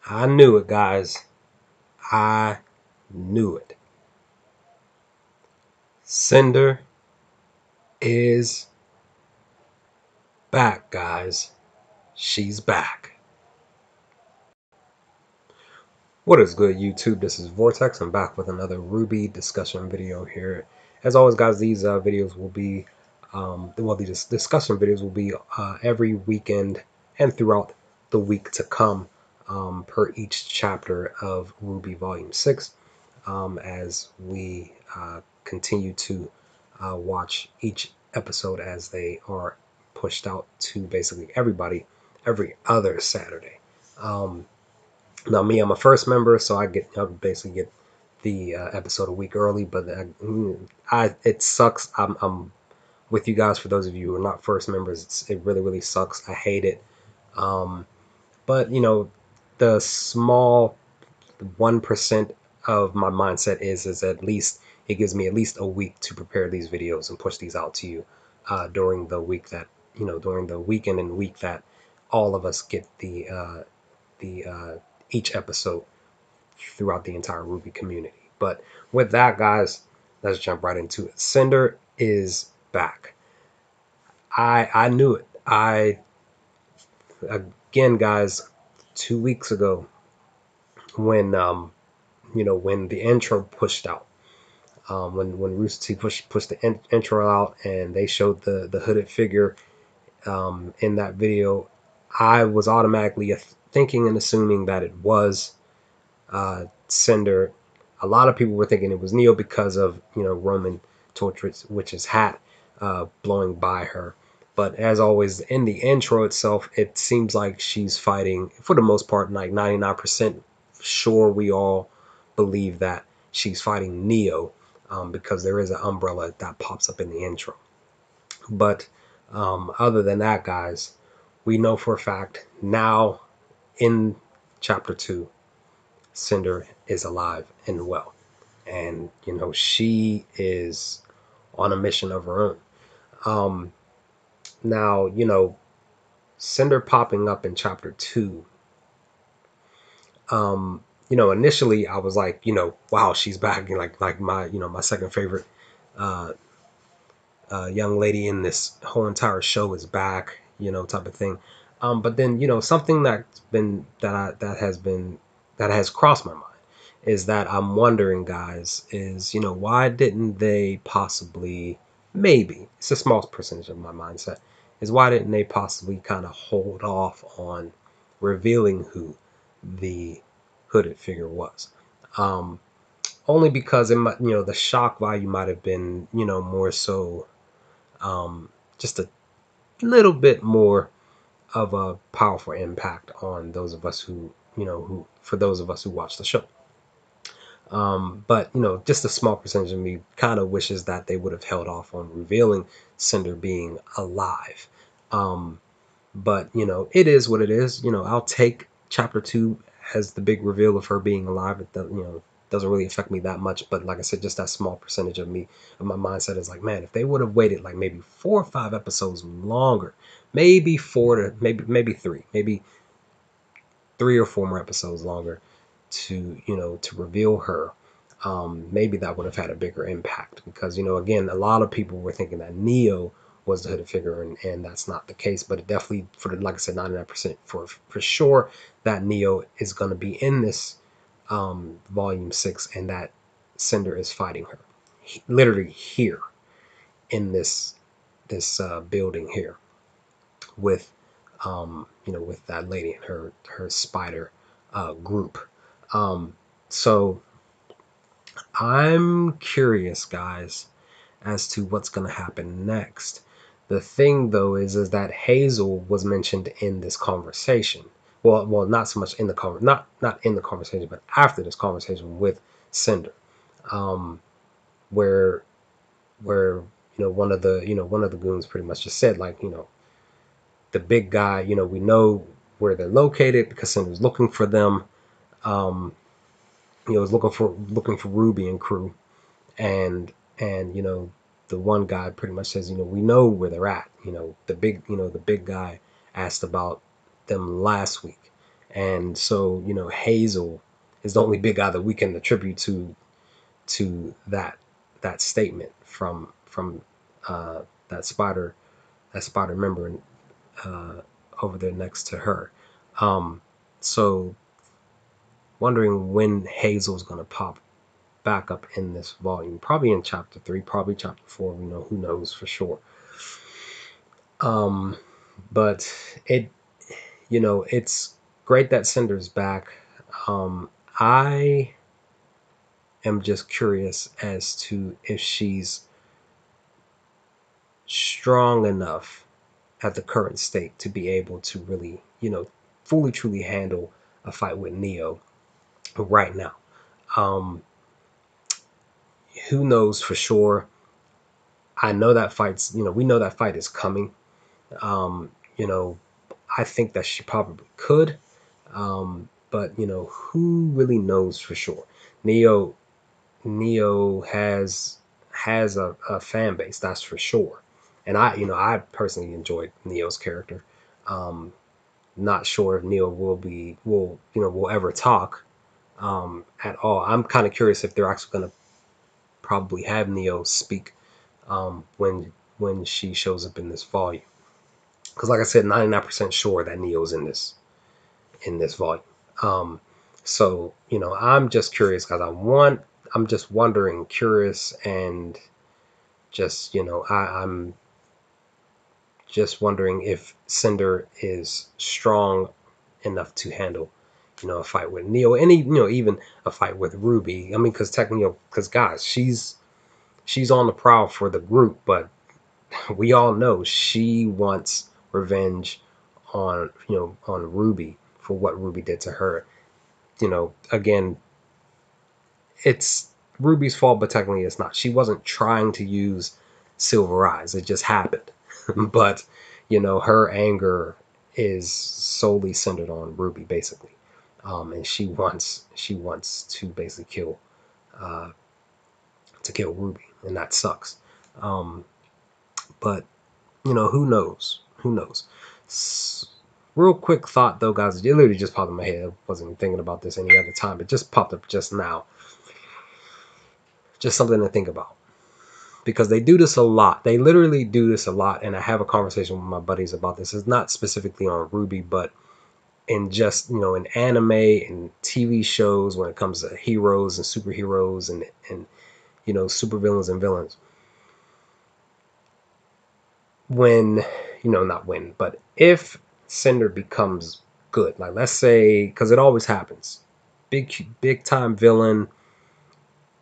I knew it, guys. I knew it. Cinder is back, guys. She's back. What is good, YouTube? This is Vortex. I'm back with another RWBY discussion video here. As always, guys, these videos will be, these discussion videos will be every weekend and throughout the week to come per each chapter of RWBY Volume 6 as we continue to watch each episode as they are pushed out to basically everybody every other Saturday. Now, me, I'm a first member, so I basically get the episode a week early. But it sucks. I'm with you guys. For those of you who are not first members, it really sucks. I hate it. Um, but the small 1% of my mindset is at least it gives me at least a week to prepare these videos and push these out to you during the week that during the weekend and week that all of us get the each episode throughout the entire RWBY community. But with that, guys, let's jump right into it. Cinder is back. I knew it. I again, guys, 2 weeks ago when when the intro pushed out, when Rooster pushed the intro out and they showed the hooded figure in that video, I was automatically thinking and assuming that it was Cinder. A lot of people were thinking it was Neo because of Roman Torchwitch's hat blowing by her. But as always, in the intro itself, it seems like she's fighting, for the most part, like 99% sure we all believe that she's fighting Neo because there is an umbrella that pops up in the intro. But other than that, guys, we know for a fact now in chapter 2, Cinder is alive and well. And, she is on a mission of her own. Now, Cinder popping up in chapter 2. Initially I was like, wow, she's back. And like my, my second favorite young lady in this whole entire show is back, type of thing. But then, something that has crossed my mind is that I'm wondering, guys, is why didn't they possibly, maybe it's a small percentage of my mindset, is why didn't they possibly kind of hold off on revealing who the hooded figure was? Only because it might, the shock value might have been, more so just a little bit more of a powerful impact on those of us who, for those of us who watch the show. But just a small percentage of me kind of wishes that they would have held off on revealing Cinder being alive. But it is what it is. I'll take chapter 2 as the big reveal of her being alive. It doesn't really affect me that much. But like I said, just that small percentage of me, of my mindset is like, man, if they would have waited like maybe 4 or 5 episodes longer, maybe 4 to maybe 3, maybe 3 or 4 more episodes longer to to reveal her, maybe that would have had a bigger impact. Because again, a lot of people were thinking that Neo was the hooded figure, and that's not the case. But it definitely, like I said, 99% for sure that Neo is going to be in this volume 6, and that Cinder is fighting her literally here in this building here with with that lady and her spider group. So I'm curious, guys, as to what's going to happen next. The thing, though, is that Hazel was mentioned in this conversation. Well, not so much in the not in the conversation, but after this conversation with Cinder, where one of the goons pretty much just said, like, the big guy, we know where they're located because Cinder's looking for them. Was looking for Ruby and crew, and the one guy pretty much says, we know where they're at. The big guy asked about them last week, And so, Hazel is the only big guy that we can attribute to that statement from uh, that spider member uh, over there next to her. Um, so wondering when Hazel's gonna pop back up in this volume. Probably in chapter 3, probably chapter 4. Who knows for sure. Um, but it it's great that Cinder's back. I am just curious as to if she's strong enough at the current state to be able to really, fully truly handle a fight with Neo right now. Um, who knows for sure? I know that we know that fight is coming. Um, you know, I think that she probably could. But who really knows for sure? Neo Neo has a fan base, that's for sure. And I personally enjoyed Neo's character. Um, Not sure if Neo will ever talk at all. I'm kind of curious if they're actually going to probably have Neo speak when she shows up in this volume. Because like I said, 99% sure that Neo's in this volume. Um, so I'm just curious because I'm just wondering, curious, and just I'm just wondering if Cinder is strong enough to handle a fight with Neo, any even a fight with Ruby. I mean, because technically, because guys, she's on the prowl for the group, but we all know she wants revenge on Ruby for what Ruby did to her. Again, it's Ruby's fault, but technically it's not. She wasn't trying to use Silver Eyes. It just happened. But, her anger is solely centered on Ruby, basically. And she wants to basically uh, kill Ruby, and that sucks. Um, but who knows? Who knows? Real quick thought though, guys. It literally just popped in my head. I wasn't thinking about this any other time. It just popped up just now. Just something to think about, because they do this a lot. They literally do this a lot, and I have a conversation with my buddies about this. It's not specifically on RWBY, but in just in anime and TV shows when it comes to heroes and superheroes and supervillains and villains. When not when, but if Cinder becomes good, like let's say, because it always happens, big time villain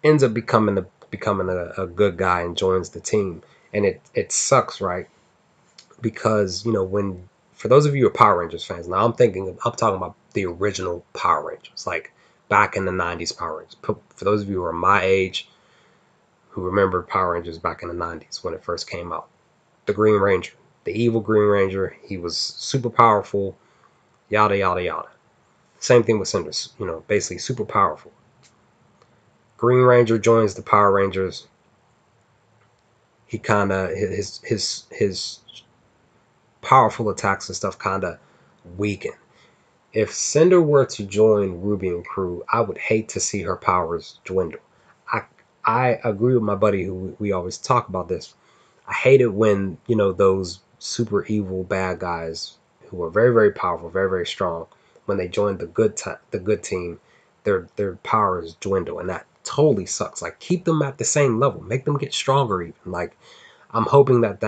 ends up becoming a good guy and joins the team, and it sucks, right? Because when, for those of you who are Power Rangers fans, now I'm talking about the original Power Rangers, like back in the 90s Power Rangers. For those of you who are my age, who remember Power Rangers back in the 90s when it first came out, the Green Ranger, the evil Green Ranger, he was super powerful, yada yada yada. Same thing with Cinders, basically super powerful. Green Ranger joins the Power Rangers. He kind of his powerful attacks and stuff kind of weaken. If Cinder were to join Ruby and crew, I would hate to see her powers dwindle. I I agree with my buddy who we always talk about this. I hate it when those super evil bad guys who are very very powerful, very very strong, when they join the good team, their powers dwindle, and that totally sucks. Like keep them at the same level, make them get stronger even. Like I'm hoping that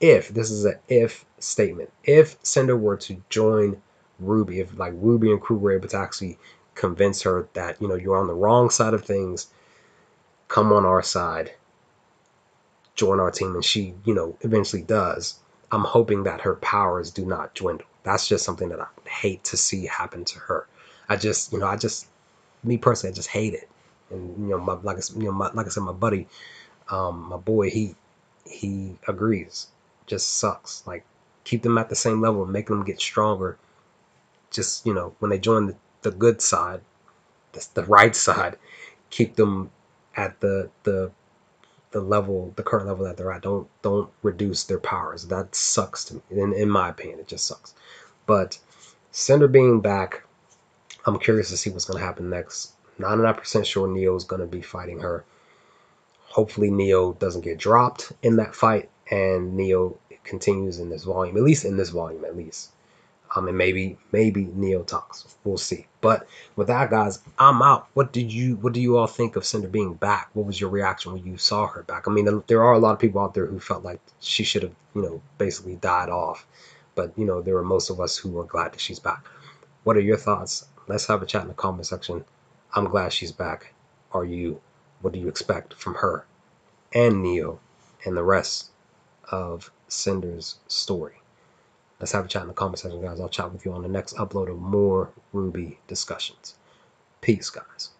if this is a if statement, if Cinder were to join Ruby, if like Ruby and crew were able to actually convince her that you're on the wrong side of things, come on our side, join our team, and she eventually does. I'm hoping that her powers do not dwindle. That's just something that I would hate to see happen to her. I just me personally, I just hate it. And like I said, my buddy, my boy, he agrees. Just sucks. Like keep them at the same level and make them get stronger. Just when they join the good side, the right side, keep them at the level, the current level that they're at. Don't reduce their powers. That sucks to me. In my opinion, it just sucks. But Cinder being back, I'm curious to see what's going to happen next. 99% sure Neo's going to be fighting her. Hopefully Neo doesn't get dropped in that fight, and Neo continues in this volume, at least in this volume, at least. And maybe Neo talks. We'll see. But with that, guys, I'm out. What do you all think of Cinder being back? What was your reaction when you saw her back? I mean, there are a lot of people out there who felt like she should have, basically died off. But there are most of us who are glad that she's back. What are your thoughts? Let's have a chat in the comment section. I'm glad she's back. Are you? What do you expect from her and Neo and the rest of Cinder's story? Let's have a chat in the comment section, guys. I'll chat with you on the next upload of more RWBY discussions. Peace, guys.